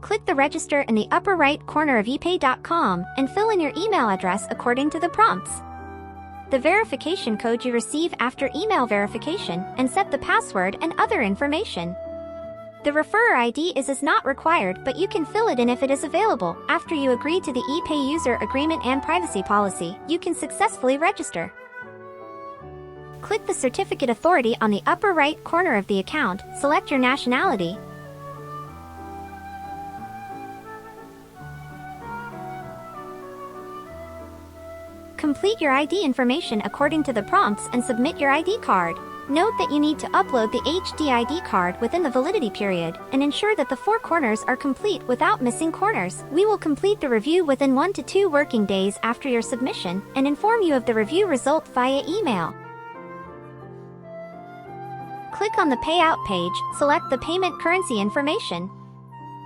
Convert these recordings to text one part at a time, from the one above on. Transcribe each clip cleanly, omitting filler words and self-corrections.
Click the register in the upper right corner of epay.com and fill in your email address according to the prompts. The verification code you receive after email verification, and set the password and other information. The referrer ID is not required, but you can fill it in if it is available. After you agree to the Epay user agreement and privacy policy, you can successfully register. Click the certificate authority on the upper right corner of the account, select your nationality. Complete your ID information according to the prompts and submit your ID card. Note that you need to upload the HD ID card within the validity period, and ensure that the 4 corners are complete without missing corners. We will complete the review within 1 to 2 working days after your submission, and inform you of the review result via email. Click on the Payout page, select the payment currency information.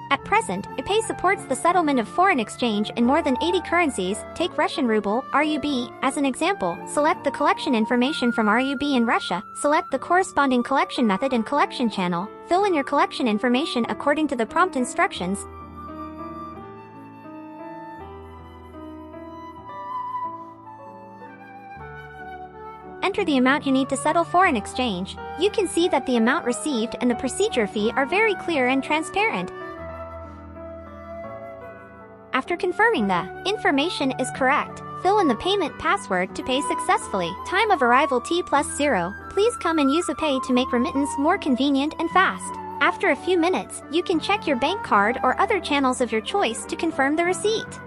At present, Epay supports the settlement of foreign exchange in more than 80 currencies. Take Russian ruble, RUB, as an example. Select the collection information from RUB in Russia. Select the corresponding collection method and collection channel. Fill in your collection information according to the prompt instructions. Enter the amount you need to settle foreign exchange. You can see that the amount received and the procedure fee are very clear and transparent. After confirming the information is correct, fill in the payment password to pay successfully. Time of arrival T+0. Please come and use Epay to make remittance more convenient and fast. After a few minutes, you can check your bank card or other channels of your choice to confirm the receipt.